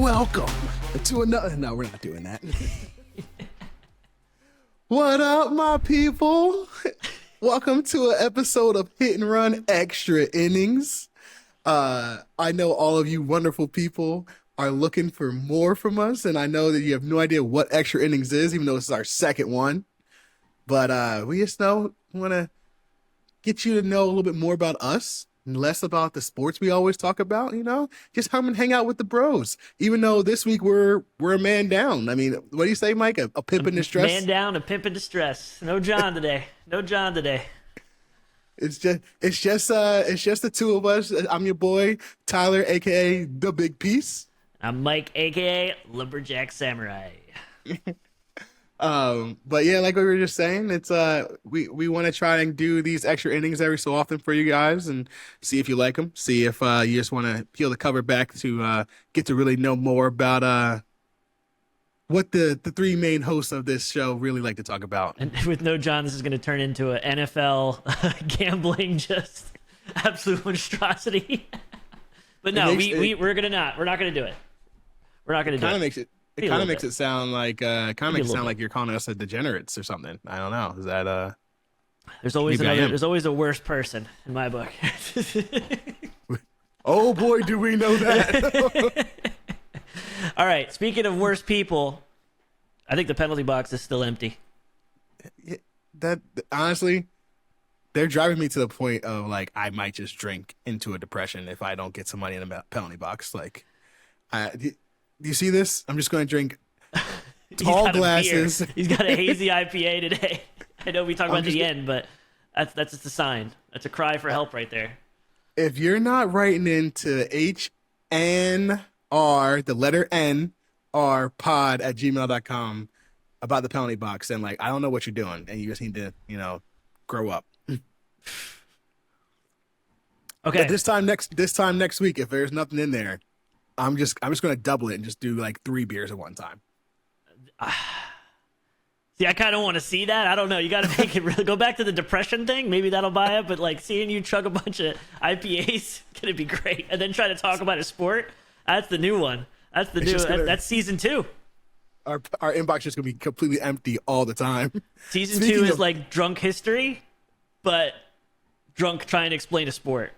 welcome to another. No, we're not doing that. What up, my people? Welcome to an episode of Hit and Run Extra Innings. I know all of you wonderful people are looking for more from us, and I know that you have no idea what Extra Innings is, even though this is our second one. But we just want to get you to know a little bit more about us and less about the sports we always talk about, just come and hang out with the bros. Even though this week we're a man down. I mean, what do you say, Mike? A pimp in distress? Man down, a pimp in distress. No John today. It's just the two of us. I'm your boy, Tyler, aka The Big Piece. I'm Mike, aka Lumberjack Samurai. But yeah, like we were just saying, it's we want to try and do these extra innings every so often for you guys and see if you like them. See if you just want to peel the cover back to get to really know more about what the three main hosts of this show really like to talk about. And with no John, this is going to turn into an NFL gambling, just absolute monstrosity. But no, we're not gonna do it. We're not gonna do it. It kind of makes it sound like like you're calling us a degenerates or something. I don't know. Is that There's always a worse person in my book. Oh boy, do we know that. All right. Speaking of worse people, I think the penalty box is still empty. That honestly, they're driving me to the point of like I might just drink into a depression if I don't get some money in the penalty box. Like, do you see this? I'm just going to drink tall glasses. He's got a hazy IPA today. I know we talk about the end, but that's just a sign. That's a cry for help right there. If you're not writing into HNR, the letter N, R pod at gmail.com about the penalty box, then like I don't know what you're doing, and you just need to, grow up. Okay. But this time next week, if there's nothing in there, I'm just going to double it and just do like 3 beers at one time. See, I kind of want to see that. I don't know. You got to make it really go back to the depression thing. Maybe that'll buy it. But like seeing you chug a bunch of IPAs gonna be great, and then try to talk about a sport. That's the new one. That's the that's season 2. Our inbox is gonna be completely empty all the time. Season 2 is like drunk history, but drunk trying to explain a sport.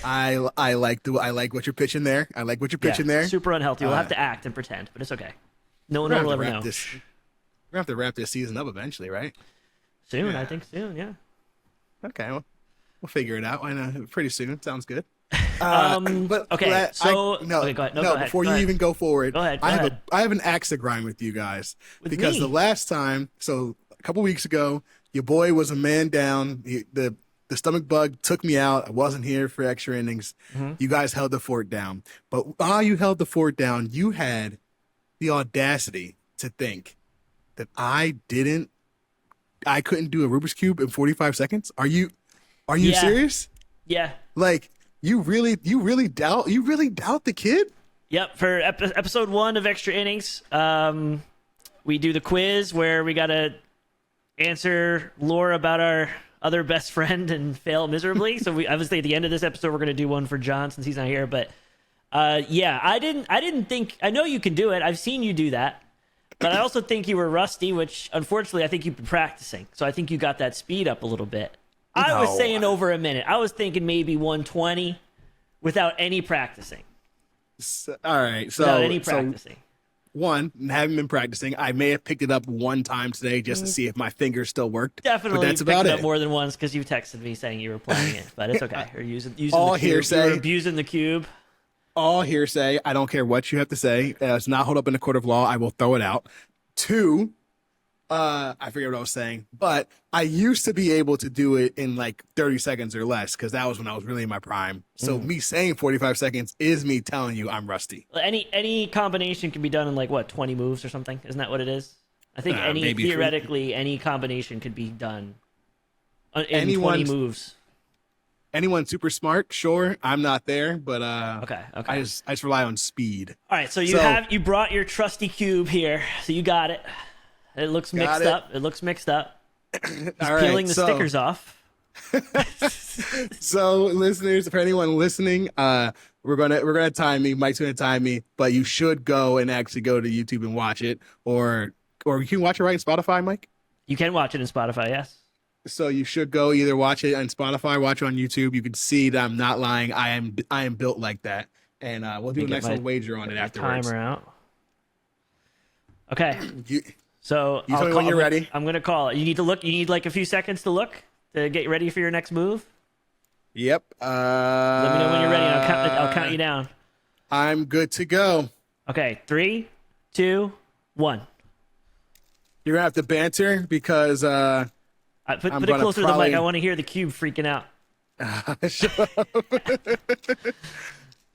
I like what you're pitching there. I like what you're pitching there. Super unhealthy. We'll have to act and pretend, but it's okay. No one will ever know. We're gonna have to wrap this season up eventually, right? Soon, yeah. I think soon. Yeah. Okay, well, we'll figure it out. I know pretty soon. Sounds good. But okay. So go ahead. Before you even go forward, I have an axe to grind with you guys because the last time, so a couple weeks ago, your boy was a man down. The stomach bug took me out. I wasn't here for extra innings. Mm-hmm. You guys held the fort down. But while you held the fort down, you had the audacity to think that I couldn't do a Rubik's Cube in 45 seconds. Are you serious? Yeah. Like you really doubt the kid? Yep. For episode 1 of Extra Innings, we do the quiz where we got to answer lore about our other best friend and fail miserably. So we obviously at the end of this episode we're going to do one for John since he's not here. But I didn't think. I know you can do it. I've seen you do that. But I also think you were rusty, which unfortunately I think you've been practicing. So I think you got that speed up a little bit. I was saying over a minute. I was thinking maybe 120 without any practicing. All right. So without any practicing. One, haven't been practicing. I may have picked it up one time today just to see if my fingers still worked. Definitely, but that's picked about it it up more than once because you texted me saying you were playing it. But it's okay. You're using all the cube. hearsay. You're abusing the cube. All hearsay. I don't care what you have to say. It's not hold up in a court of law. I will throw it out. 2, I forget what I was saying, but I used to be able to do it in like 30 seconds or less because that was when I was really in my prime. So me saying 45 seconds is me telling you I'm rusty. Any combination can be done in like, 20 moves or something? Isn't that what it is? I think theoretically, any combination could be done in 20 moves. Anyone super smart, sure. I'm not there, but okay. I just rely on speed. All right, so you brought your trusty cube here, so you got it. It looks mixed up. It looks mixed up. He's peeling the stickers off. So, listeners, for anyone listening, we're gonna time me. Mike's gonna time me, but you should go and actually go to YouTube and watch it, or you can watch it right on Spotify, Mike. You can watch it in Spotify, yes. So you should go either watch it on Spotify, watch it on YouTube. You can see that I'm not lying. I am built like that, and we'll do a nice little wager on it afterwards. Timer out. Okay. So you tell me when you're ready. I'm gonna call it. You need to look. You need like a few seconds to look to get ready for your next move. Yep. Let me know when you're ready. And I'll count you down. I'm good to go. Okay. 3, 2, 1. You're gonna have to banter because Put it closer to the mic. I want to hear the cube freaking out.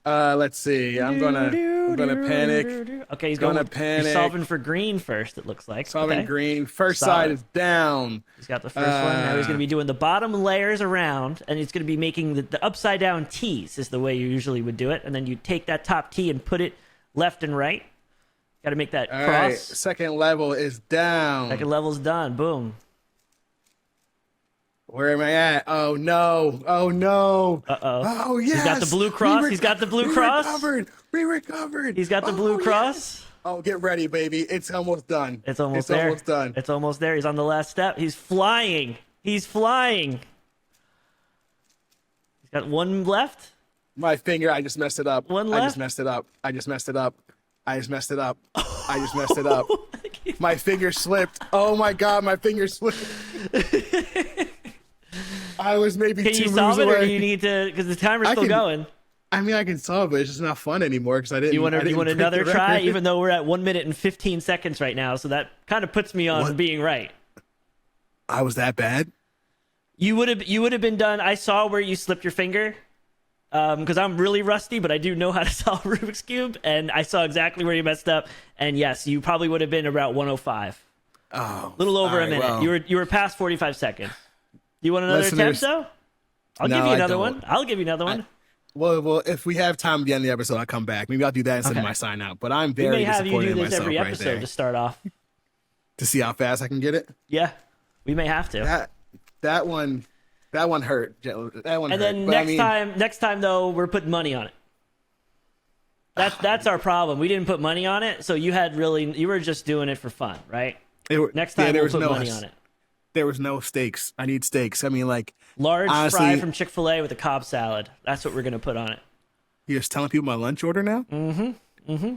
Let's see. I'm gonna panic. Okay, he's gonna panic. He's solving for green first. It looks like solving green. First side is down. He's got the first one. Now he's gonna be doing the bottom layers around, and he's gonna be making the upside down T's. Is the way you usually would do it, and then you take that top T and put it left and right. Got to make that cross. Right. Second level is down. Second level's done. Boom. Where am I at? Oh no! Oh no! Oh yes! He's got the blue cross. He's got the blue cross. We recovered. He's got the blue cross. Yes. Oh, get ready, baby! It's almost done. It's almost there. Almost done. It's almost there. He's on the last step. He's flying. He's flying. He's got one left. My finger. I just messed it up. One left. I just messed it up. I just messed it up. My finger slipped. Oh my god! My finger slipped. I was maybe Can 2 you moves solve it, away. or do you need to? Because the timer's still going. I mean, I can solve it. It's just not fun anymore because I didn't. You want another try? Even though we're at 1 minute and 15 seconds right now, so that kind of puts me on being right. I was that bad. You would have been done. I saw where you slipped your finger, because I'm really rusty, but I do know how to solve Rubik's Cube, and I saw exactly where you messed up. And yes, you probably would have been about 105. Oh, a little over a minute. Well, you were past 45 seconds. You want another attempt, though? I'll give you another one. I'll give you another one. Well, if we have time at the end of the episode, I'll come back. Maybe I'll do that instead of my sign out. But I'm very disappointed in myself right there. We may have you do this every episode to start off. To see how fast I can get it? Yeah, we may have to. That one hurt. That one. And then next time though, we're putting money on it. That's our problem. We didn't put money on it, so you were just doing it for fun, right? Next time we'll put money on it. There was no stakes. I need stakes. I mean, like large fry from Chick-fil-A with a Cobb salad. That's what we're gonna put on it. You're just telling people my lunch order now? Mm-hmm.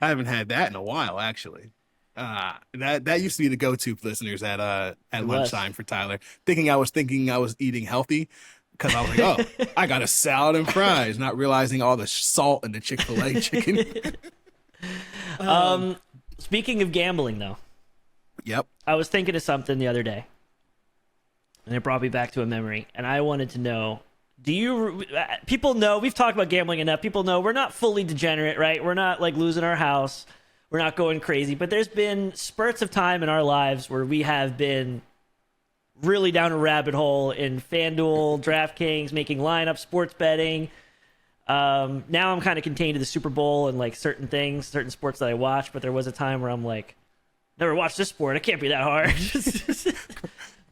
I haven't had that in a while, actually. That used to be the go-to listeners at lunchtime for Tyler. Thinking I was eating healthy because I was like, oh, I got a salad and fries, not realizing all the salt in the Chick-fil-A chicken. Speaking of gambling, though. Yep. I was thinking of something the other day, and it brought me back to a memory, and I wanted to know, people know, we've talked about gambling enough, people know we're not fully degenerate, right? We're not like losing our house, we're not going crazy, but there's been spurts of time in our lives where we have been really down a rabbit hole in FanDuel, DraftKings, making lineups, sports betting. Now I'm kind of contained to the Super Bowl and like certain sports that I watch, but there was a time where I'm like, never watched this sport. It can't be that hard.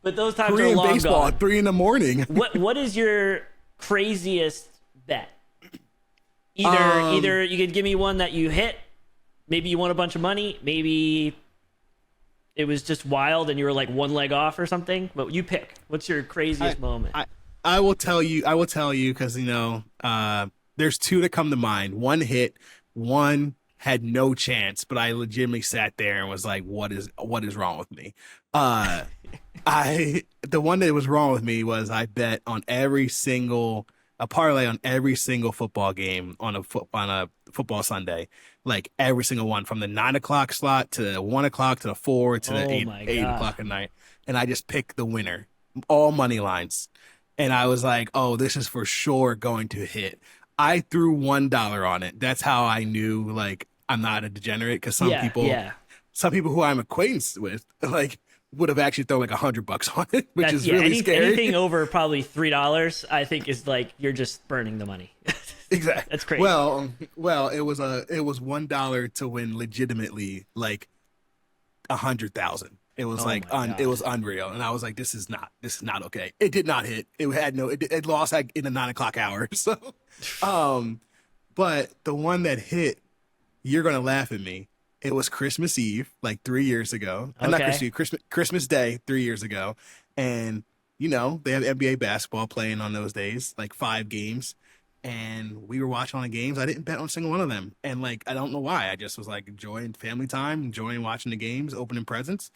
But those times are long baseball gone. At 3 a.m. What is your craziest bet? Either you could give me one that you hit. Maybe you won a bunch of money. Maybe it was just wild and you were like one leg off or something. But you pick. What's your craziest moment? I will tell you because there's two that come to mind. One hit. One had no chance, but I legitimately sat there and was like, what is wrong with me? The one that was wrong with me was I bet on a parlay on every single football game on a football Sunday, like every single one from the 9 o'clock slot to the 1 o'clock to the 4 to the 8 o'clock at night. And I just picked the winner, all money lines. And I was like, oh, this is for sure going to hit. I threw $1 on it. That's how I knew, like, I'm not a degenerate, because some people who I'm acquainted with, like, would have actually thrown like $100 on it, which is really scary. Anything over probably $3, I think, is like you're just burning the money. Exactly. That's crazy. Well, it was $1 to win legitimately like 100,000. It was Oh like my God. it was unreal, and I was like, this is not okay. It did not hit. It lost like in the 9 o'clock hour. So, but the one that hit, you're gonna laugh at me. It was Christmas Eve, like 3 years ago. Not Okay. Christmas Eve, Christmas Day 3 years ago, and they have NBA basketball playing on those days, like 5 games. And we were watching all the games. I didn't bet on a single one of them. And like, I don't know why. I just was like enjoying family time, enjoying watching the games, opening presents.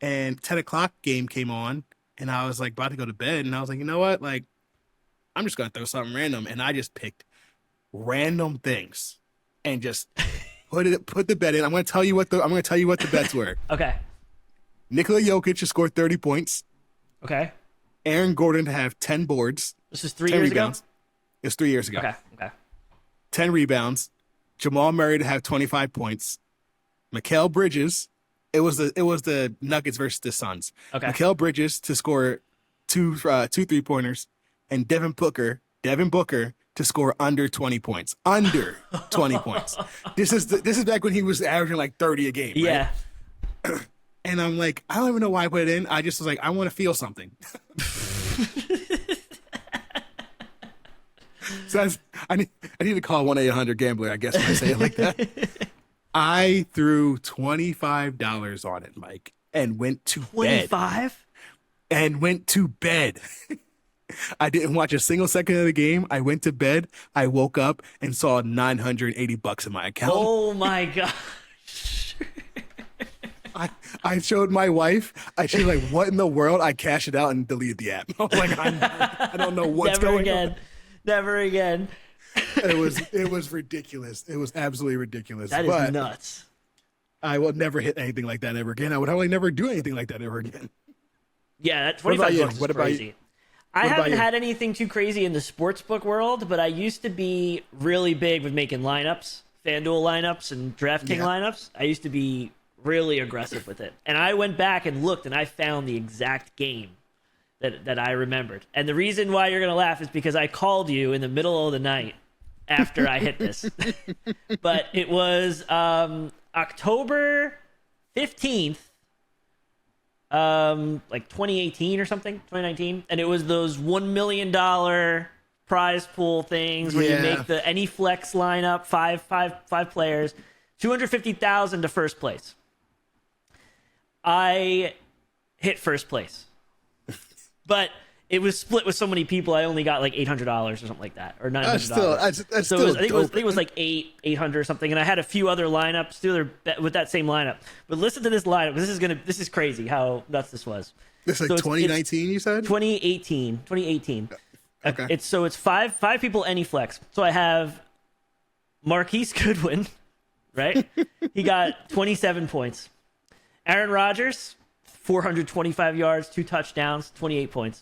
And 10 o'clock game came on, and I was like about to go to bed. And I was like, you know what? Like, I'm just going to throw something random. And I just picked random things and just put the bet in. I'm going to tell you what the bets were. Okay. Nikola Jokic to score 30 points. Okay. Aaron Gordon to have 10 boards. This is 3 10 years rebounds. ago? It was 3 years ago. Okay. 10 rebounds. Jamal Murray to have 25 points. Mikal Bridges. It was the Nuggets versus the Suns. Okay. Mikal Bridges to score two 3-pointers, and Devin Booker to score under 20 points. Under 20 points. This is back when he was averaging like 30 a game. Right? Yeah. And I'm like, I don't even know why I put it in. I just was like, I want to feel something. So I need to call 1-800-GAMBLER, I guess, when I say it like that. I threw $25 on it, Mike, and went to bed. 25? And went to bed. I didn't watch a single second of the game. I went to bed. I woke up and saw $980 in my account. Oh my God. I showed my wife. She was like, "What in the world?" I cashed it out and deleted the app. I was like, I don't know what's going on. Never again. It was ridiculous. It was absolutely ridiculous. That is nuts. I will never hit anything like that ever again. I would probably never do anything like that ever again. Yeah, that 25 bucks is crazy. I haven't you? had anything too crazy in the sportsbook world, but I used to be really big with making lineups, FanDuel lineups and DraftKings lineups. I used to be really aggressive with it. And I went back and looked, and I found the exact game that I remembered. And the reason why you're going to laugh is because I called you in the middle of the night after I hit this. But it was October 15th, like 2018 or something, 2019. And it was those $1 million prize pool things where you make the any flex lineup, five players, $250,000 to first place. I hit first place, but it was split with so many people. I only got like $800 or something like that, or $900. That's so still I think it was like 800 or something. And I had a few other lineups with that same lineup. But listen to this lineup. This is crazy how nuts this was. This is like 2019, you said? 2018. Okay. It's five people any flex. So I have Marquise Goodwin, right? He got 27 points. Aaron Rodgers, 425 yards, 2 touchdowns, 28 points.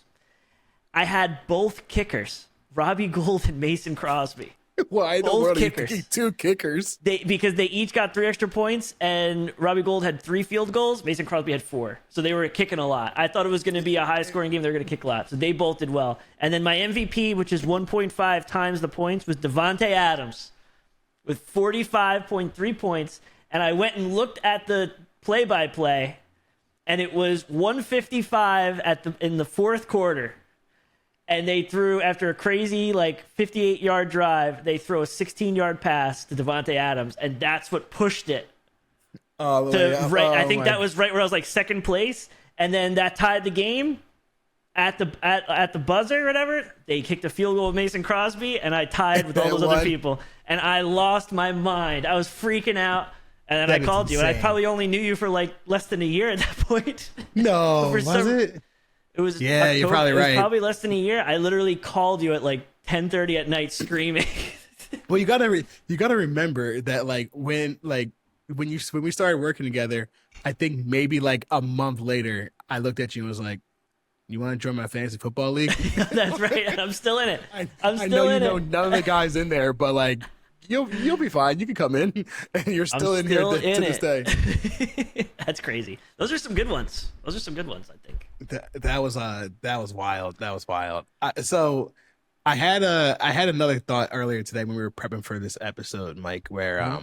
I had both kickers, Robbie Gould and Mason Crosby. Why in the world are you picking 2 kickers? Because they each got 3 extra points, and Robbie Gould had 3 field goals. Mason Crosby had 4. So they were kicking a lot. I thought it was going to be a high-scoring game. They were going to kick a lot. So they both did well. And then my MVP, which is 1.5 times the points, was Devontae Adams with 45.3 points. And I went and looked at the play-by-play, and it was 155 in the fourth quarter. And they threw, after a crazy, 58-yard drive, they throw a 16-yard pass to Devontae Adams, and that's what pushed it. I think that was right where I was second place, and then that tied the game at the buzzer or whatever. They kicked a field goal with Mason Crosby, and I tied with all those other people. And I lost my mind. I was freaking out. And then I called you, and I probably only knew you for less than a year at that point. No, was it? It was. Yeah, October. you're probably right. It was probably less than a year. I literally called you at 10:30 at night screaming. Well, you gotta remember that when we started working together, I think maybe a month later, I looked at you and was like, "You want to join my fantasy football league?" That's right, and I'm still in it. I know you know none of the guys in there, but you'll be fine. You can come in, and you're still in here to this day. That's crazy. Those are some good ones. I think. That was wild. That was wild. So I had another thought earlier today when we were prepping for this episode, Mike, where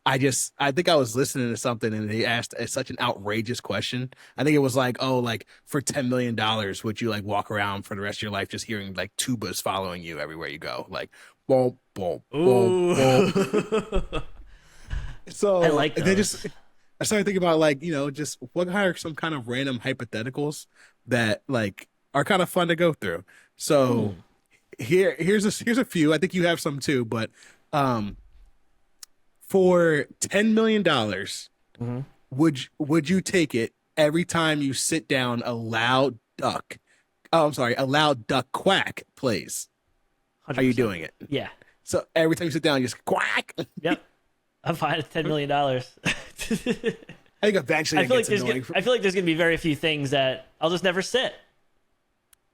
I think I was listening to something and they asked such an outrageous question. I think it was like, oh, like for $10 million, would you like walk around for the rest of your life just hearing like tubas following you everywhere you go, like boom, boom, boom, boom. Ooh. So I like they those. just I started thinking about like just what are some kind of random hypotheticals that like are kind of fun to go through. So here's a few. I think you have some too, but um for $10 million, Mm-hmm. would you take it every time you sit down a loud duck? Oh, I'm sorry, a loud duck quack plays. Are you 100%. doing it? Yeah. So every time you sit down, you just quack. Yep. I'm fine at $10 million. I think eventually I it feel like gets annoying. I feel like there's gonna be very few things that I'll just never sit.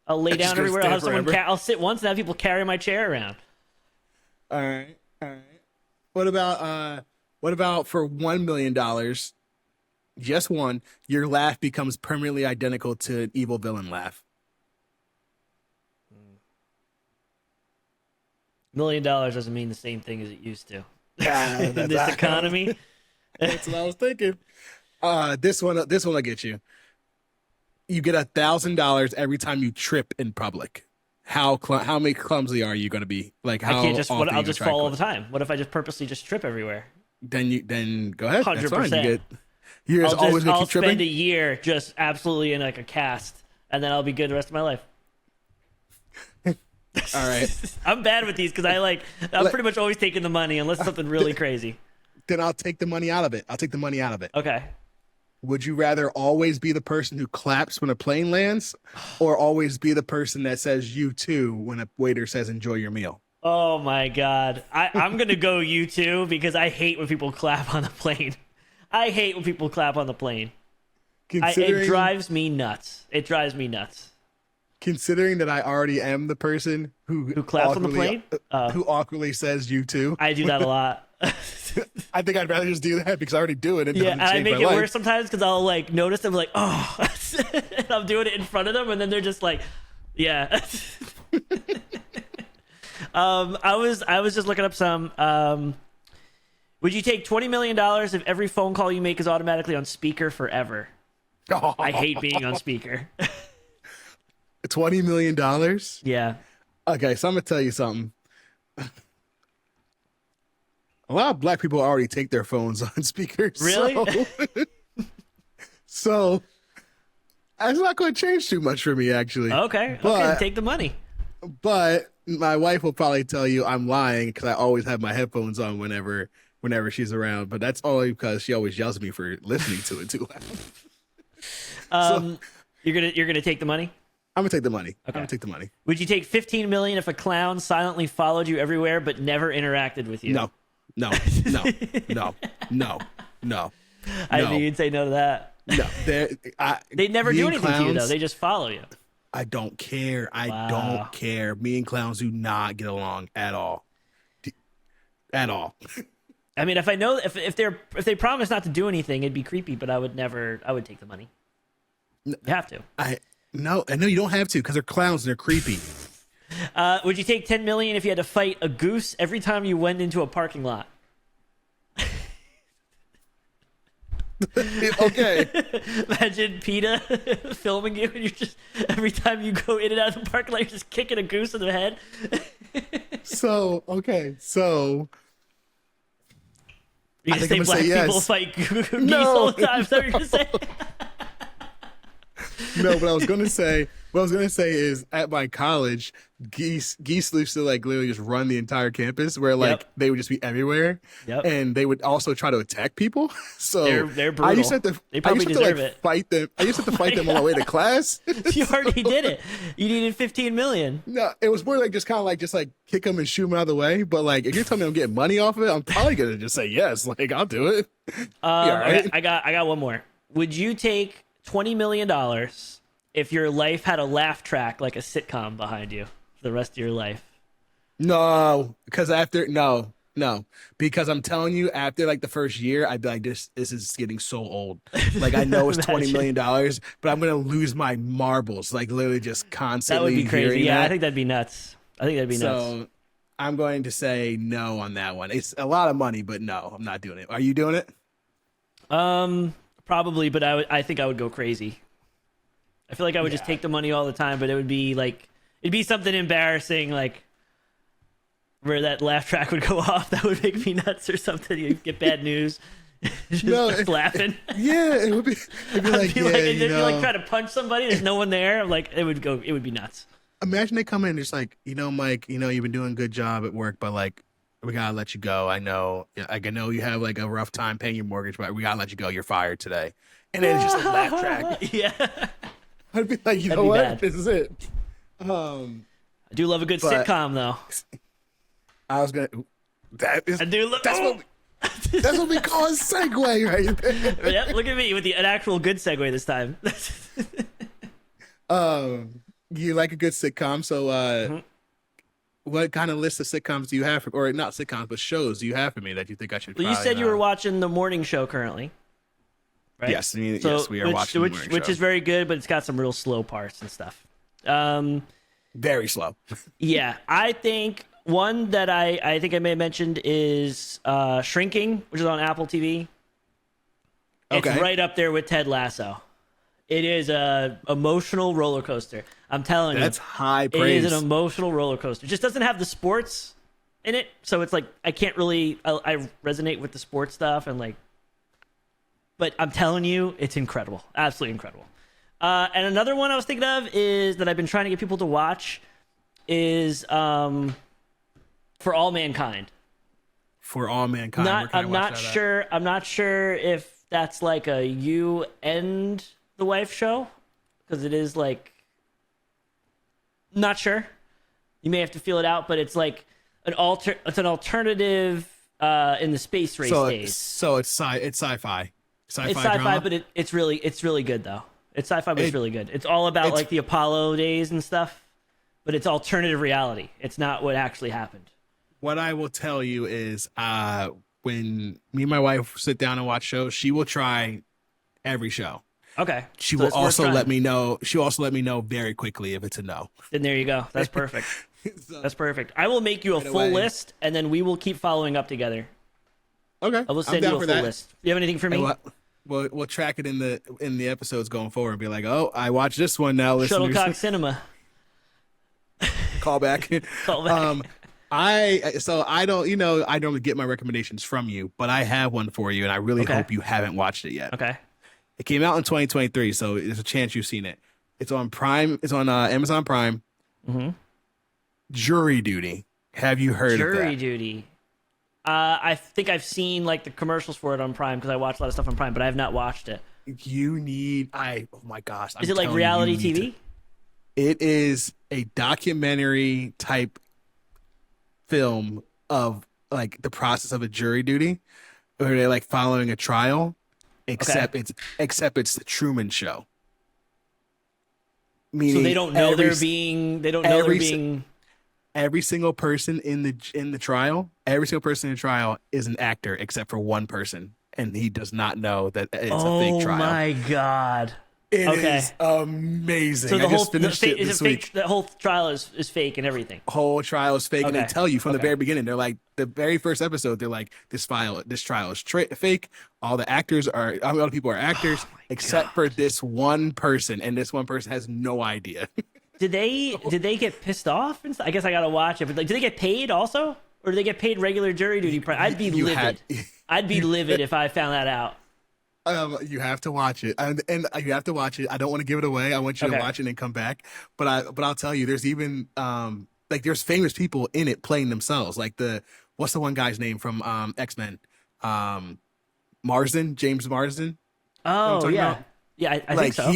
I'll lay Just down gonna everywhere. stay I'll have someone. forever? I'll sit once and have people carry my chair around. All right, all right. What about for $1 million, just one, your laugh becomes permanently identical to an evil villain laugh. $1 million doesn't mean the same thing as it used to Ah, in this economy. That's what I was thinking. This one will get you. You get $1,000 every time you trip in public. How many clumsy are you going to be? Like I how can't just. often I'll you just try fall all to the time. What if I just purposely just trip everywhere? then go ahead. That's fine. 100%. You're just always going to I'll keep spend tripping. a year just absolutely in like a cast, and then I'll be good the rest of my life. All right. I'm bad with these because I'm pretty much always taking the money unless it's something really crazy. Then I'll take the money out of it. I'll take the money out of it. Okay. Would you rather always be the person who claps when a plane lands, or always be the person that says "you too" when a waiter says "enjoy your meal"? Oh my god. I'm gonna go you too because I hate when people clap on the plane. I hate when people clap on the plane. It drives me nuts. It drives me nuts. Considering that I already am the person who claps on the plane? who awkwardly says "you too," I do that a lot. I think I'd rather just do that because I already do it. It Yeah, doesn't and I change make my it life. worse sometimes because I'll like notice them like, oh, and I'm doing it in front of them, and then they're just like, yeah. I was just looking up some. Would you take $20 million if every phone call you make is automatically on speaker forever? I hate being on speaker. $20 million. Yeah. Okay, so I'm gonna tell you something. A lot of black people already take their phones on speakers. Really? So that's not going to change too much for me, actually. Okay. But- Okay. Take the money. But my wife will probably tell you I'm lying because I always have my headphones on whenever she's around. But that's only because she always yells at me for listening to it too loud. You're gonna take the money. I'm gonna take the money. I'm Okay. gonna take the money. Would you take 15 million if a clown silently followed you everywhere but never interacted with you? No, no, no, no, no, no. I no. knew you'd say no to that. No, They never me do and anything to you though. clowns, They just follow you. I don't care. I Wow. don't care. Me and clowns do not get along at all. At all. I mean, if I know if they promise not to do anything, it'd be creepy. But I would take the money. You have to. I know you don't have to because they're clowns and they're creepy. Would you take 10 million if you had to fight a goose every time you went into a parking lot? Okay. Imagine PETA filming you, and you're just every time you go in and out of the parking lot, you're just kicking a goose in the head. So You're I gonna think I'm say gonna black say people yes. fight geese No. all the time. Is that what you're gonna say? no, what I was gonna say is at my college, geese used to like literally just run the entire campus where like Yep. they would just be everywhere. Yep. And they would also try to attack people. So They're I used to brutal. have to They probably I used to deserve like it. fight them. I used to have to fight them on my way to class. You already did it. You needed 15 million. No, it was more like just kind of like kick them and shoot them out of the way. But like if you're telling me I'm getting money off of it, I'm probably gonna just say yes. Like I'll do it. All right. Okay, I got one more. Would you take $20 million if your life had a laugh track like a sitcom behind you for the rest of your life? No, because because I'm telling you, after like the first year, I'd be like, this is getting so old. Like I know it's $20 million, but I'm gonna lose my marbles. Like literally just That constantly. would be crazy. hearing Yeah, I that. think that'd be nuts. I think that'd be nuts. So I'm going to say no on that one. It's a lot of money, but no, I'm not doing it. Are you doing it? Probably, but I think I would go crazy. I feel like I would just take the money all the time, but it would be like it'd be something embarrassing, like where that laugh track would go off. That would make me nuts or something. You get bad news. Just laughing. Yeah, it would be. It'd be like, if you like try to punch somebody, there's no one there. Like it would be nuts. Imagine they come in and just like, Mike, you've been doing a good job at work, but like, we gotta let you go. I know you have like a rough time paying your mortgage, but we gotta let you go. You're fired today. And then it's just a laugh track. Yeah. I'd be like, That'd be what? bad. This is it. I do love a good sitcom, though. I was gonna. I do love. That's what we call a segue, right there. Yep, look at me with an actual good segue this time. You like a good sitcom, so what kind of list of sitcoms do you have, or not sitcoms, but shows do you have for me that you think I should? Well, you said you were watching the morning show currently, right? Yes, yes, we are watching the morning show, which is very good, but it's got some real slow parts and stuff. Very slow. Yeah, I think one that I think I may have mentioned is Shrinking, which is on Apple TV. It's right up there with Ted Lasso. It is a emotional roller coaster. I'm telling you. That's high praise. It is an emotional roller coaster. It just doesn't have the sports in it, so it's like I can't really I resonate with the sports stuff and like. But I'm telling you, it's incredible, absolutely incredible. And another one I was thinking of is that I've been trying to get people to watch is For All Mankind. For All Mankind. I'm not sure if that's like a you and the wife show, because it is like, not sure. You may have to feel it out, but it's like it's an alternative in the space race days. So it's sci-fi. It's sci-fi, drama? but it's really good though. It's sci-fi, but it's really good. It's all about like the Apollo days and stuff, but it's alternative reality. It's not what actually happened. What I will tell you is, when me and my wife sit down and watch shows, she will try every show. Okay. She will also let me know. She'll also let me know very quickly if it's a no. Then there you go. That's perfect. That's perfect. I will make you a full list, and then we will keep following up together. Okay. I will send you a full list. Do you have anything for me? We'll track it in the episodes going forward and be like, oh, I watched this one now. Listeners. Shuttlecock Cinema. Call back. Call back. I don't get my recommendations from you, but I have one for you, and I really hope you haven't watched it yet. Okay. It came out in 2023, so there's a chance you've seen it. It's on Prime. It's on Amazon Prime. Mm-hmm. Jury Duty. Have you heard of that? Jury Duty. I think I've seen like the commercials for it on Prime, because I watch a lot of stuff on Prime, but I have not watched it. Oh my gosh. Is it like reality TV? It is a documentary type film of like the process of a jury duty, where they're like following a trial, except it's the Truman Show. Meaning so they don't know they're being every single person in the trial, is an actor except for one person, and he does not know that it's a fake trial. Oh my god. It is amazing. So I just finished it this week. The whole trial is fake and everything. Whole trial is fake, and they tell you from the very beginning. They're like, the very first episode, they're like, this trial is fake. All the actors are, all the people are actors, except for this one person, and this one person has no idea. Did they get pissed off? I guess I gotta watch it. But like, do they get paid also, or do they get paid regular jury duty? I'd be livid. I'd be livid if I found that out. You have to watch it, and you have to watch it. I don't want to give it away. I want you to watch it and come back. But I'll tell you, there's even like there's famous people in it playing themselves. Like what's the one guy's name from X-Men? Marsden, James Marsden. Oh yeah, yeah. I think so.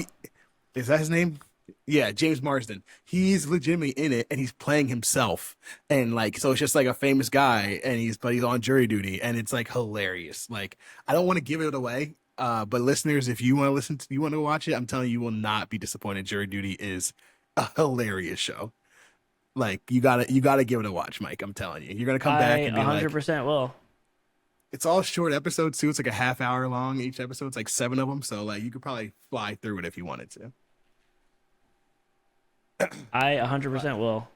Is that his name? Yeah, James Marsden. He's legitimately in it, and he's playing himself, and like, so it's just like a famous guy, and he's on jury duty, and it's like hilarious. Like, I don't want to give it away. But listeners, if you want to watch it, I'm telling you, you will not be disappointed. Jury Duty is a hilarious show. Like, you gotta give it a watch, Mike. I'm telling you, you're gonna come back and be 100% will. It's all short episodes too. It's like a half hour long each episode. It's like 7 of them, so like you could probably fly through it if you wanted to. I 100% will.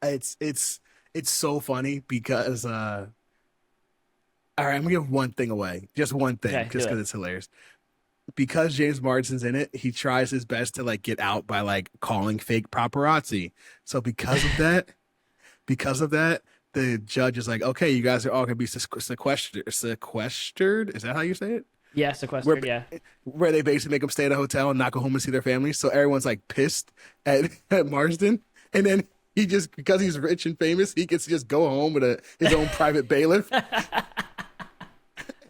It's It's so funny because all right, I'm gonna give one thing away, just one thing, Okay, do just because it. it's hilarious. Because James Marsden's in it, he tries his best to like get out by like calling fake paparazzi. So because of that, the judge is like, okay, you guys are all gonna be sequestered. Sequestered? Is that how you say it? Yeah, Where sequestered. Yeah. where they basically make them stay at a hotel and not go home and see their families. So everyone's like pissed at Marsden, and then he just because he's rich and famous, he gets to just go home with his own private bailiff.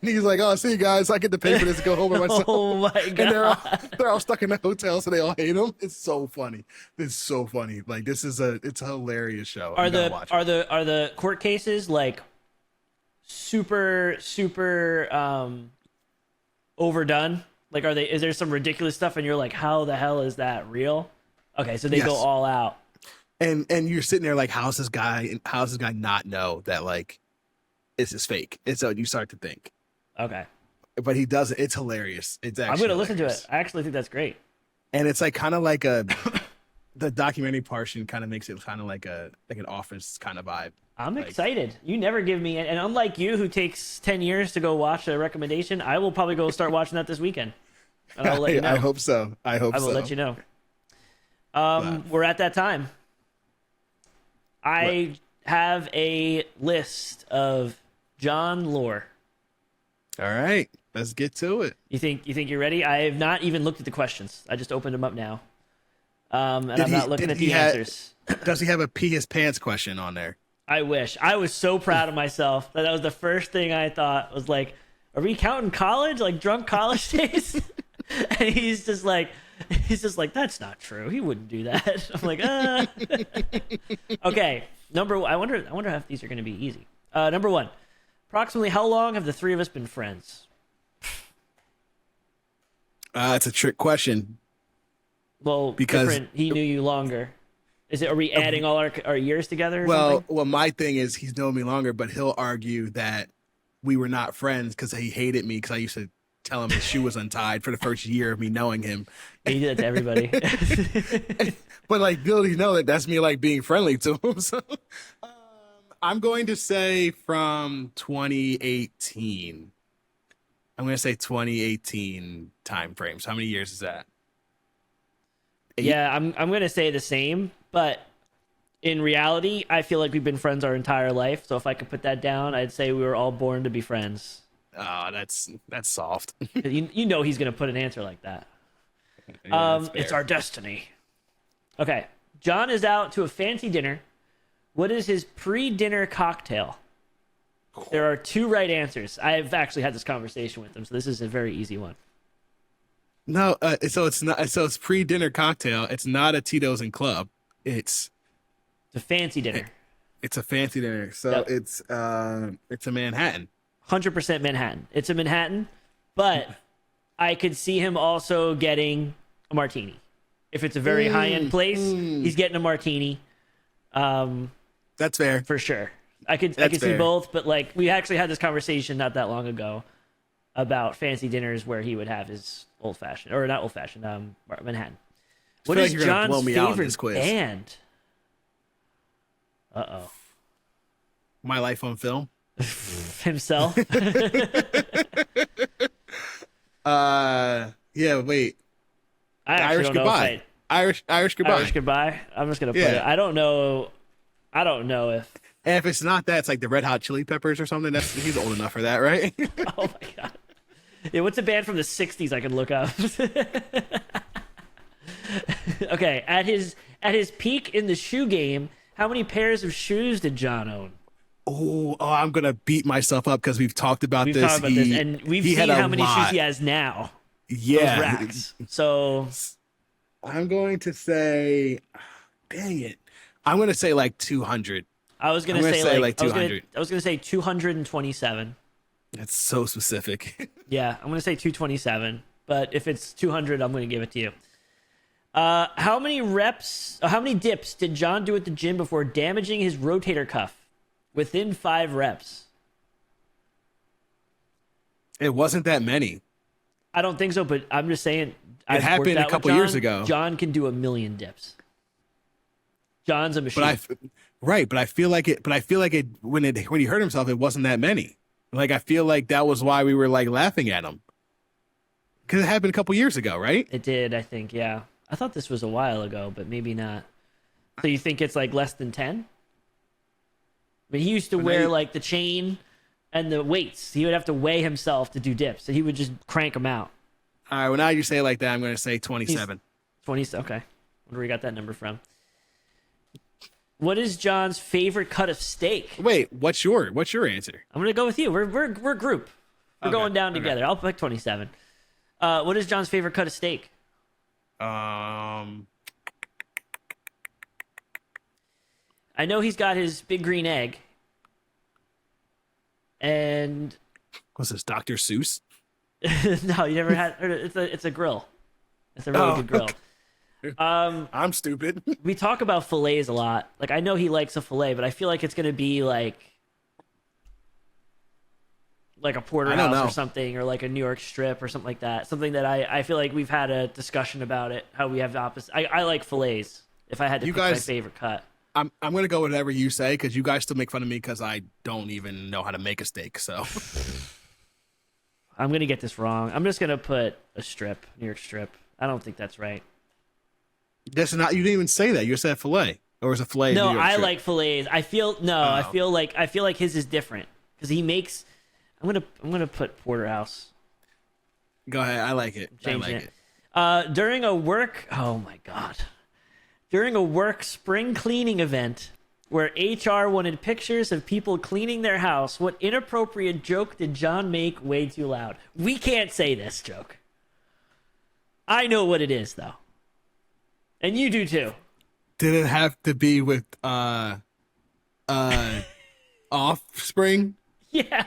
And he's like, "Oh, see you guys, I get to pay for this to go home by myself." Oh my And they're all god. they're all stuck in the hotel, so they all hate him. It's so funny. It's so funny. Like it's a hilarious show. Are You gotta the watch are it. the court cases like super overdone? Like, are they? Is there some ridiculous stuff, and you're like, how the hell is that real? Okay, so they go Yes. all out. And you're sitting there like, how's this guy not know that like this is fake? It's so you start to think. Okay, But he does it. It's hilarious. It's I'm actually gonna listen to hilarious. it. I actually think that's great. And it's like kind of like a the documentary portion kind of makes it kind of like an office kind of vibe. I'm Like, excited. You never give me, and unlike you, who takes 10 years to go watch a recommendation, I will probably go start watching that this weekend, and I'll let you know. I hope so. I hope I will so. let you know. But- We're at that time. I have a list of John lore. All right, let's get to it. You think you're ready? I have not even looked at the questions. I just opened them up now, and Did I'm he- not looking did at he the ha- answers. Does he have a pee his pants question on there? I wish. I was so proud of myself that was the first thing I thought was like, are we counting college, like drunk college days? And he's just like, that's not true. He wouldn't do that. I'm like, Okay. I wonder if these are going to be easy. Number one, approximately how long have the three of us been friends? It's a trick question. Well, Because- different. He knew you longer. Is it? Are we adding all our years together? Or Well, something? my thing is he's known me longer, but he'll argue that we were not friends because he hated me because I used to tell him his shoe was untied for the first year of me knowing him. He did that to everybody. But like, little do you know that that's me like being friendly to him. So I'm going to say from 2018. I'm going to say 2018 time frame. So how many years is that? Yeah, I'm gonna say the same, but in reality, I feel like we've been friends our entire life. So if I could put that down, I'd say we were all born to be friends. Oh, that's soft. You know he's gonna put an answer like that. Yeah, that's It's fair. our destiny. Okay, John is out to a fancy dinner. What is his pre-dinner cocktail? There are two right answers. I've actually had this conversation with him, so this is a very easy one. No, so it's not. So it's pre-dinner cocktail. It's not a Tito's and Club. It's It's a fancy dinner. it's a fancy dinner. So Yep. it's a Manhattan. 100% Manhattan. It's a Manhattan, but I could see him also getting a martini. If it's a very high-end place, he's getting a martini. That's fair. For sure. I could see That's fair. both, but like we actually had this conversation not that long ago about fancy dinners where he would have his old fashioned or not old fashioned Manhattan. What feel is like you're gonna blow John's me out in favorite this quiz. band? Uh-oh. My Life on Film. Himself. Yeah. Wait. I actually Irish don't know Goodbye. if Irish Goodbye. Irish Goodbye. I'm just gonna put Yeah. it. I don't know if And if it's not that, it's like the Red Hot Chili Peppers or something. He's old enough for that, right? oh my god. Yeah, what's a band from the 60s I can look up? Okay, at his peak in the shoe game, how many pairs of shoes did John own? oh, I'm gonna beat myself up because we've talked about We've this. talked about this, and we've he seen had a how many shoes lot. he has now. Yeah. Those racks. So I'm going to say, dang it. I'm going to say like 200. I was gonna I'm gonna say, say like like 200. I was gonna say 227. That's so specific. Yeah, I'm gonna say 227. But if it's 200, I'm gonna give it to you. How many dips did John do at the gym before damaging his rotator cuff? Within 5 reps. It wasn't that many. I don't think so, but I'm just saying. I've happened worked a out with couple John. years ago. John can do 1,000,000 dips. John's a machine. Right, but I feel like it. But I feel like it when he hurt himself, it wasn't that many. Like I feel like that was why we were like laughing at him because it happened a couple years ago, right? It did, I think. Yeah, I thought this was a while ago, but maybe not. So you think it's like less than 10? I mean, he used to wear like the chain and the weights. He would have to weigh himself to do dips, and he would just crank them out. All right, well now you say it like that, I'm going to say 27. 20. Okay, wonder where you got that number from. What is John's favorite cut of steak? Wait, what's your answer? I'm gonna go with you. We're group. We're going down together. I'll pick 27. What is John's favorite cut of steak? I I know he's got his big green egg. And what's this, Dr. Seuss? no, you never had. It's a grill. It's a really good grill. Okay. I'm stupid. We talk about fillets a lot. Like I know he likes a fillet, but I feel like it's gonna be like a porterhouse or something, or like a New York strip or something like that. Something that I feel like we've had a discussion about it. How we have the opposite. I like fillets. If I had to pick my favorite cut, I'm gonna go with whatever you say because you guys still make fun of me because I don't even know how to make a steak. So I'm gonna get this wrong. I'm just gonna put a strip, New York strip. I don't think that's right. that's not. You didn't even say that. You said fillet, or is it fillet? No, New York I strip? like fillets. I feel like his is different because he makes. I'm gonna put porterhouse. Go ahead. I like it. Changing I like it. During a work. Oh my god. During a work spring cleaning event where HR wanted pictures of people cleaning their house, what inappropriate joke did John make way too loud? We can't say this joke. I know what it is though. And you do too. Did it have to be with Offspring? Yeah.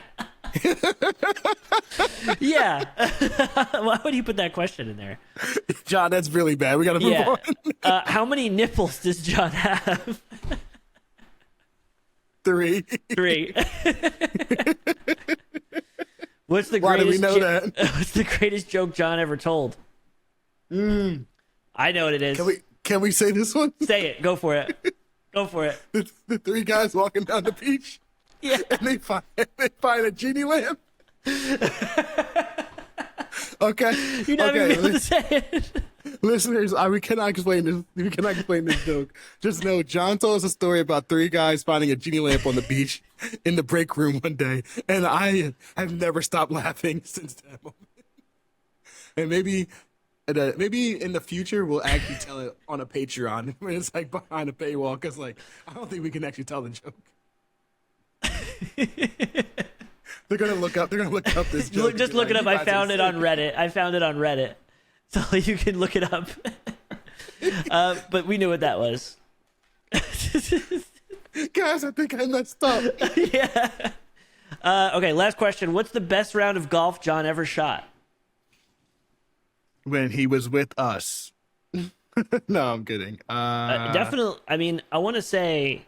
Yeah. Why would you put that question in there? John, that's really bad. We gotta move on. How many nipples does John have? 3. 3. What's the Why do we greatest? know that? What's the greatest joke John ever told? I know what it is. Can we say this one? Say it. Go for it. Go for it. The 3 guys walking down the beach. Yeah. And they find a genie lamp. Okay. You're not even able to say it. Listeners, we cannot explain this. We cannot explain this joke. Just know, John told us a story about 3 guys finding a genie lamp on the beach in the break room one day, and I have never stopped laughing since that moment. And maybe in the future we'll actually tell it on a Patreon when it's like behind a paywall, because like I don't think we can actually tell the joke. They're gonna look up this joke. Just look it up. I found it on Reddit. So you can look it up. But we knew what that was. Guys, I think I messed up. Yeah. Okay, last question. What's the best round of golf John ever shot? When he was with us. No, I'm kidding. Definitely. I mean, I want to say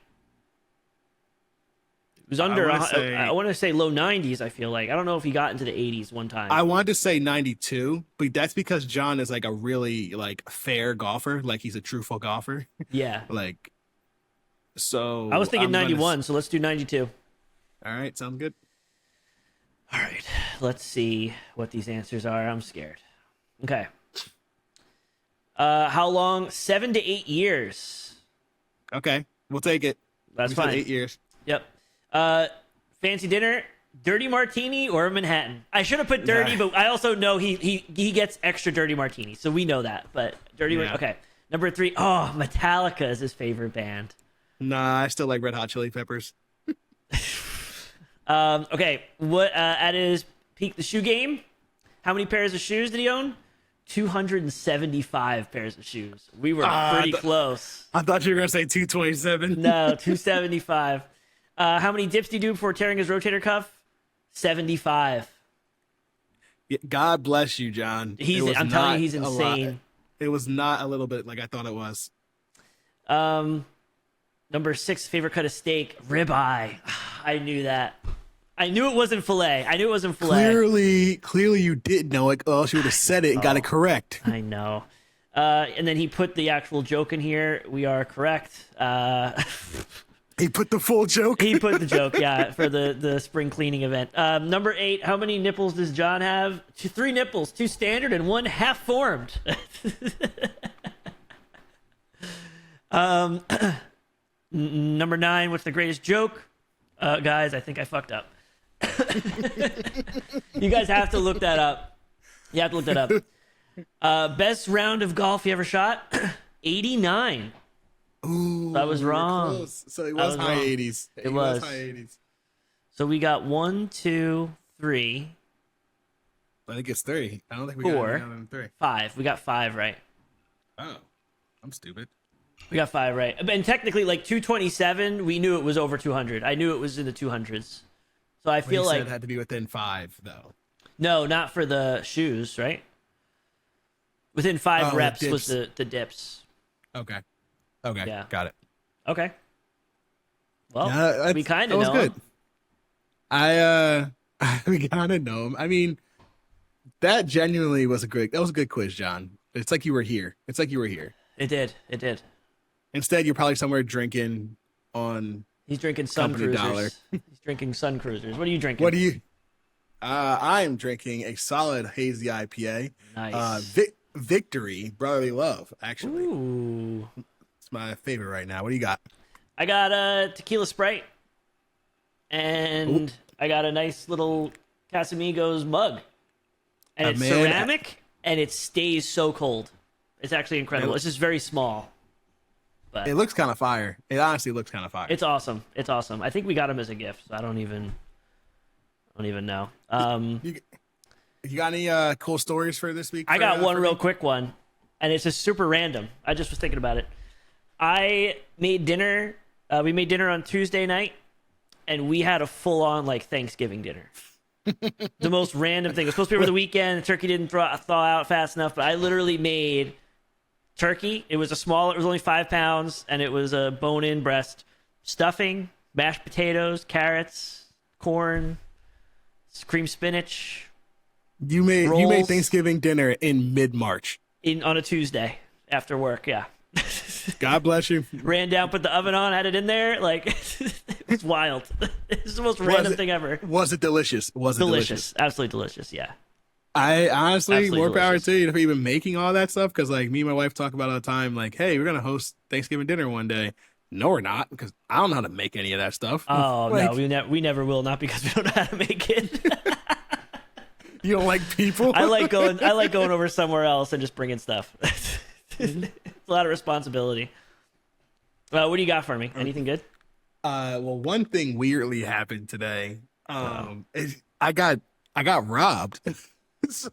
it was under. I want to say low 90s. I feel like I don't know if he got into the 80s one time. I wanted to say 92, but that's because John is like a really like fair golfer. Like he's a truthful golfer. Yeah. Like, so I was thinking 91. So let's do 92. All right, sounds good. All right, let's see what these answers are. I'm scared. Okay. How long? 7 to 8 years. Okay, we'll take it. That's we fine. said 8 years. Yep. Fancy dinner, dirty martini or a Manhattan? I should have put dirty, but I also know he gets extra dirty martini, so we know that. But dirty, okay. Number 3. Oh, Metallica is his favorite band. Nah, I still like Red Hot Chili Peppers. Okay. What at his peak, the shoe game? How many pairs of shoes did he own? 275 pairs of shoes. We were pretty close. I thought you were gonna say 227. No, 275. How many dips did he do before tearing his rotator cuff? 75. Yeah, God bless you, John. I'm telling you, he's insane. It was not a little bit like I thought it was. Number 6, favorite cut of steak, ribeye. I knew that. I knew it wasn't filet. Clearly you did know it, or else you would have said it and got it correct. I know. And then he put the actual joke in here. We are correct. He put the full joke. He put the joke, yeah, for the spring cleaning event. Number 8, how many nipples does John have? 3 nipples, 2 standard and 1 half formed. Number 9, what's the greatest joke? Guys, I think I fucked up. You guys have to look that up. You have to look that up. Best round of golf you ever shot? 89. Ooh, that was wrong. Close. So it was high 80s. It was high 80s. So we got 1, 2, 3. I think it's 3. I don't think we 4, got any other than 3. 5. We got 5 right. Oh, I'm stupid. We got 5 right. And technically, like 227, we knew it was over 200. I knew it was in the 200s. So I feel like it had to be within 5, though. No, not for the shoes, right? Within 5 reps was the dips. Okay. Yeah. Got it. Okay. Well, we kind of know. That was good. We kind of know him. I mean, that genuinely was a good quiz, John. It's like you were here. It did. Instead, you're probably somewhere drinking on. He's drinking Sun Company Cruisers. dollar. He's drinking Sun Cruisers. What are you drinking? What do you? I am drinking a solid hazy IPA. Nice. Victory Brotherly Love. Actually, Ooh. it's my favorite right now. What do you got? I got a tequila Sprite, and I got a nice little Casamigos mug, and it's ceramic, and it stays so cold. It's actually incredible. It's just very small. But it looks kind of fire. It honestly looks kind of fire. It's awesome. I think we got them as a gift. So I don't even know. You got any cool stories for this week? I got one real quick one, and it's just super random. I just was thinking about it. I made dinner. We made dinner on Tuesday night, and we had a full-on like Thanksgiving dinner. The most random thing. It was supposed to be over the weekend. The turkey didn't thaw out fast enough, but I literally made turkey. It was only 5 pounds, and it was a bone-in breast, stuffing, mashed potatoes, carrots, corn, cream spinach. You made Thanksgiving dinner in mid-March. On a Tuesday after work, yeah. God bless you. Ran down, put the oven on, had it in there. Like, it's wild. It's the most random thing ever. Was it delicious? Delicious. Absolutely delicious, yeah. I honestly, Absolutely more power delicious. to you for even making all that stuff. Because like me and my wife talk about all the time, like, hey, we're gonna host Thanksgiving dinner one day. No, we're not, because I don't know how to make any of that stuff. Oh like, no, we never will. Not because we don't know how to make it. You don't like people. I like going over somewhere else and just bringing stuff. It's a lot of responsibility. What do you got for me? Anything good? Well, one thing weirdly happened today. I got robbed. So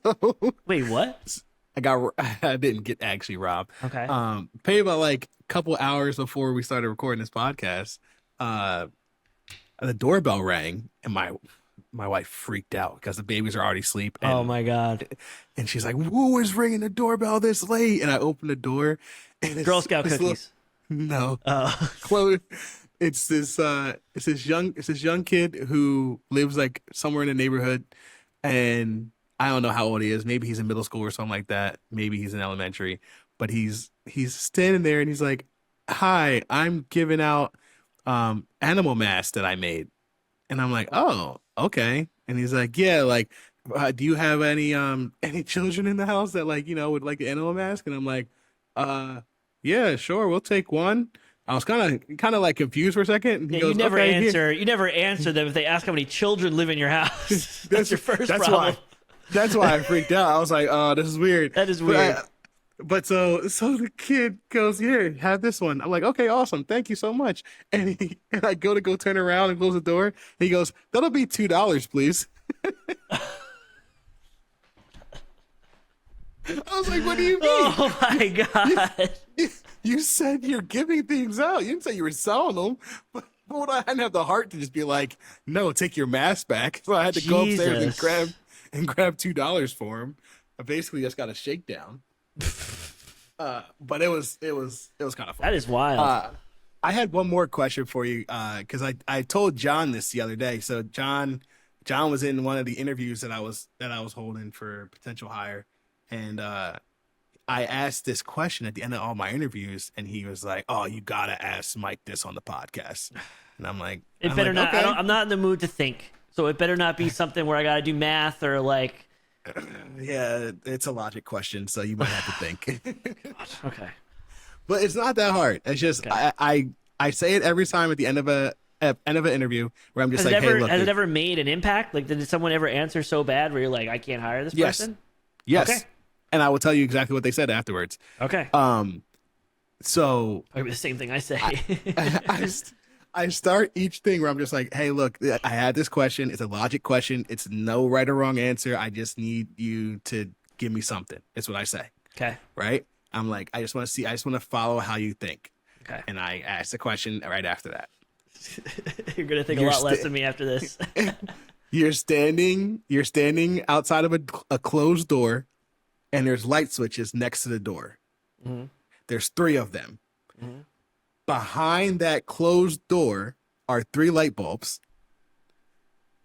wait, what? I didn't get actually robbed. Okay. Paid about like a couple hours before we started recording this podcast. The doorbell rang, and my wife freaked out because the babies are already asleep. And, oh my god! And she's like, "Who is ringing the doorbell this late?" And I opened the door, and it's Girl Scout cookies. No, Oh. Chloe. It's this young kid who lives like somewhere in the neighborhood, and I don't know how old he is. Maybe he's in middle school or something like that. Maybe he's in elementary, but he's standing there and he's like, "Hi, I'm giving out animal masks that I made." And I'm like, "Oh, okay." And he's like, "Yeah, like, do you have any children in the house that like, you know, would like an animal mask?" And I'm like, yeah, sure, we'll take one." I was kind of like confused for a second. And he goes, you never "Okay, answer. You never answer them if they ask how many children live in your house. That's your first problem. That's why I freaked out. I was like, "Oh, this is weird." That is weird. But so the kid goes, "Here, have this one." I'm like, "Okay, awesome, thank you so much." And I go turn around and close the door. And he goes, "That'll be $2, please." I was like, "What do you mean?" Oh my god! You said you're giving things out. You didn't say you were selling them. But I didn't have the heart to just be like, "No, take your mask back." So I had to go upstairs and grab $2 for him. I basically just got a shakedown. But it was kind of fun. That is wild. I had one more question for you because I told John this the other day. So John was in one of the interviews that I was holding for potential hire, and I asked this question at the end of all my interviews, and he was like, "Oh, you gotta ask Mike this on the podcast." And I'm like, It better not. Okay. I'm not in the mood to think, so it better not be something where I got to do math or like. Yeah, it's a logic question, so you might have to think. Okay. But it's not that hard. It's just Okay. I say it every time at the end of an interview where I'm just Has like, it ever "Hey, look, has dude, it ever made an impact? Like, did someone ever answer so bad where you're like, I can't hire this Yes. person? yes," Okay. and I will tell you exactly what they said afterwards. Okay. So Probably the same thing I say. I start each thing where I'm just like, "Hey, look, I had this question. It's a logic question. It's no right or wrong answer. I just need you to give me something." That's what I say, Okay. right? I'm like, I just want to follow how you think. Okay. And I ask the question right after that. You're gonna think You're a lot less sta- of me after this. You're standing outside of a closed door, and there's light switches next to the door. Mhm. There's 3 of them. Mhm. Behind that closed door are 3 light bulbs.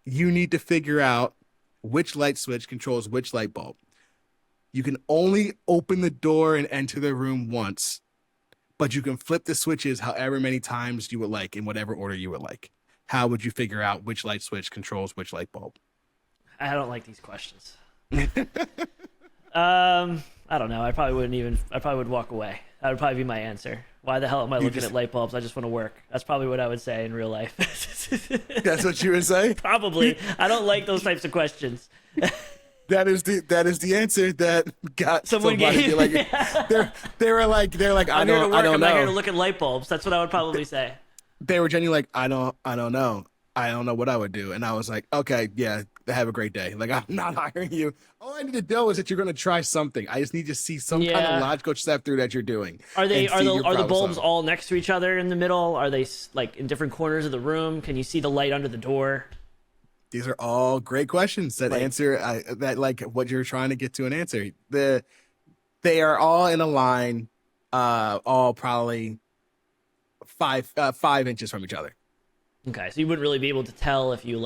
You need to figure out which light switch controls which light bulb. You can only open the door and enter the room once, but you can flip the switches however many times you would like in whatever order you would like. How would you figure out which light switch controls which light bulb? I don't like these questions. I don't know. I probably would walk away. That would probably be my answer. Why the hell am I looking at light bulbs? I just want to work. That's probably what I would say in real life. That's what you would say? Probably. I don't like those types of questions. That is the answer that got Someone somebody gave to be like, they were like I I'm here to don't work. I'm not here to know. look at light bulbs. That's what I would probably say. They were genuinely like, I don't know. I don't know what I would do. And I was like, okay, yeah, have a great day. Like, I'm not hiring you. All I need to know is that you're going to try something. I just need to see some kind Yeah. of logical step through that you're doing. Are they and are see the your are the problem bulbs solve. all next to each other in the middle? Are they like in different corners of the room? Can you see the light under the door? These are all great questions that Like- answer that like what you're trying to get to an answer. They are all in a line, all probably 5 inches from each other. Okay, so you wouldn't really be able to tell if you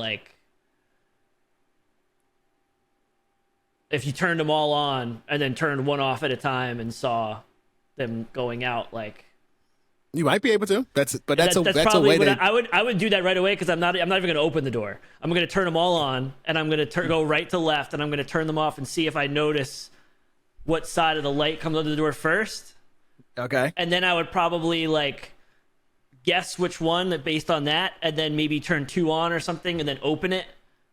if you turned them all on and then turned one off at a time and saw them going out. Like You might be able to. That's a probably way what to. I would do that right away because I'm not even going to open the door. I'm going to turn them all on and I'm going to go right to left and I'm going to turn them off and see if I notice what side of the light comes under the door first. Okay. And then I would probably guess which one that based on that, and then maybe turn 2 on or something, and then open it,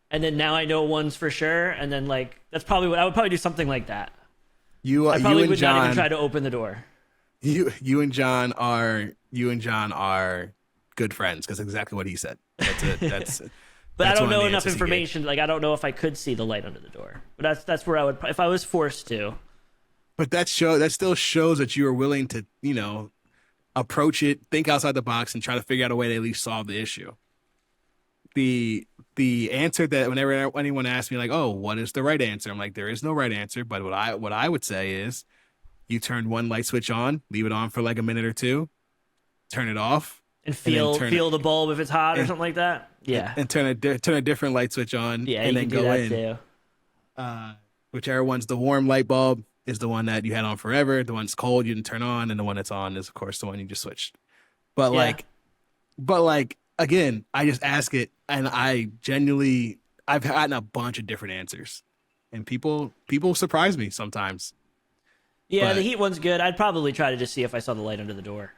and then now I know one's for sure, and then that's probably what I would probably do something like that. I probably would not even try to open the door. You and John are good friends because exactly what he said. That's it. That's. But that's I don't one of know the enough answers he gave. information. I don't know if I could see the light under the door. But that's where I would if I was forced to. But that still shows that you are willing to approach it, think outside the box, and try to figure out a way to at least solve the issue. The answer that whenever anyone asks me like, "Oh, what is the right answer?" I'm like, there is no right answer. But what I would say is, you turn one light switch on, leave it on for like a minute or two, turn it off, And feel then turn the bulb if it's hot or something like that. Yeah. and turn a different light switch on, Yeah, and you then can do go that in. too. Whichever one's the warm light bulb is the one that you had on forever. The one's cold you didn't turn on, and the one that's on is of course the one you just switched. But Yeah. again, I just ask it, and I've gotten a bunch of different answers, and people surprise me sometimes. Yeah, But- the heat one's good. I'd probably try to just see if I saw the light under the door.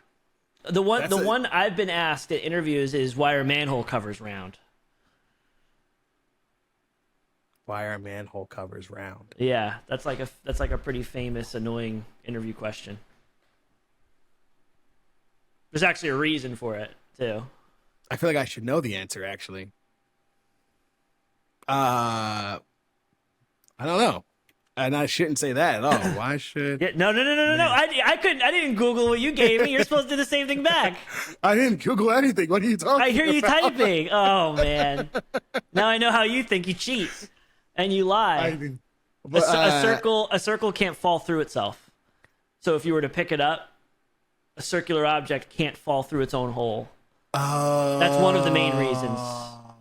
The one I've been asked at interviews is why are manhole covers round? Why are manhole covers round? Yeah, that's like a pretty famous annoying interview question. There's actually a reason for it too. I feel like I should know the answer actually. I don't know. And I shouldn't say that at all. Why should Yeah, no. I didn't Google what you gave me. You're supposed to do the same thing back. I didn't Google anything? What are you talking about? I hear you typing. Oh man. Now I know how you think. You cheat and you lie. A circle can't fall through itself. So if you were to pick it up, a circular object can't fall through its own hole. That's one of the main reasons.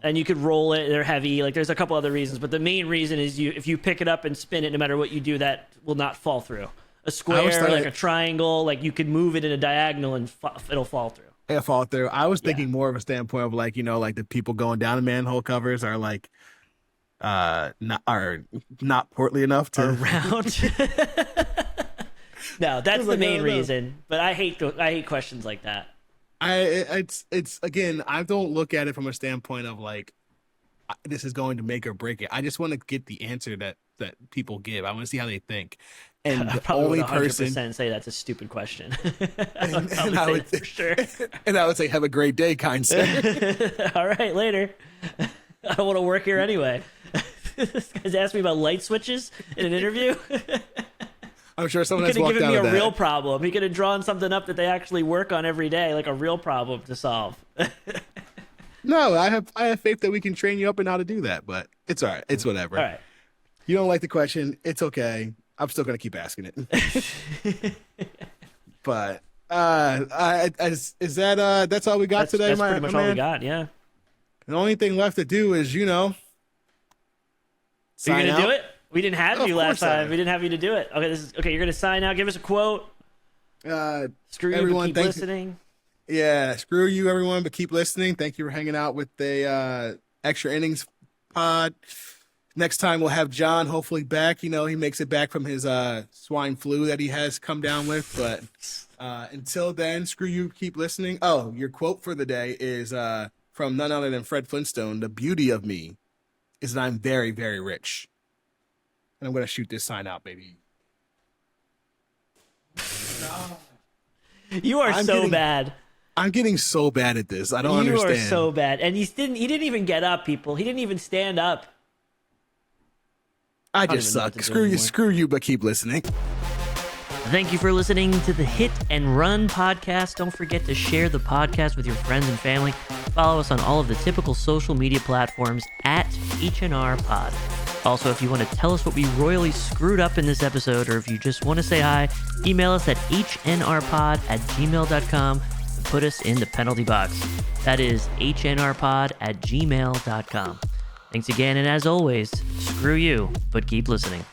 And you could roll it; they're heavy. There's a couple other reasons, but the main reason is if you pick it up and spin it, no matter what you do, that will not fall through. a square, thought like a triangle, like you could move it in a diagonal and it'll fall through. It fall through. I was thinking more of a standpoint of like, like the people going down the manhole covers are like not portly enough to Around. No, that's the main reason. But I hate questions like that. It's again, I don't look at it from a standpoint of like this is going to make or break it. I just want to get the answer that people give. I want to see how they think. And I the only would 100% person say that's a stupid question. and I would for sure. And I would say, have a great day, kind sir. All right, later. I don't want to work here anyway. This guy's asked me about light switches in an interview. I'm sure someone He has could have walked given out me of a that. real problem. He could have drawn something up that they actually work on every day, like a real problem to solve. No, I have faith that we can train you up in how to do that, but it's all right. It's whatever. All right. You don't like the question, it's okay. I'm still gonna keep asking it. But is that that's all we got today, That's my pretty much my all we man? got, yeah. The only thing left to do is, Are you going to do it? We didn't have you last time. We didn't have you to do it. Okay, you're going to sign out. Give us a quote. Screw you, everyone, but keep listening. Yeah, screw you, everyone, but keep listening. Thank you for hanging out with the Extra Innings pod. Next time we'll have John hopefully back. He makes it back from his swine flu that he has come down with. But until then, screw you, keep listening. Oh, your quote for the day is from none other than Fred Flintstone. The beauty of me is that I'm very, very rich. And I'm going to shoot this sign out, baby. You are bad. I'm getting so bad at this. I don't understand. You are so bad. And he didn't even get up, people. He didn't even stand up. I just suck. Screw you, but keep listening. Thank you for listening to the Hit and Run podcast. Don't forget to share the podcast with your friends and family. Follow us on all of the typical social media platforms at HNR Pod. Also, if you want to tell us what we royally screwed up in this episode, or if you just want to say hi, email us at hnrpod@gmail.com and put us in the penalty box. That is hnrpod@gmail.com. Thanks again, and as always, screw you, but keep listening.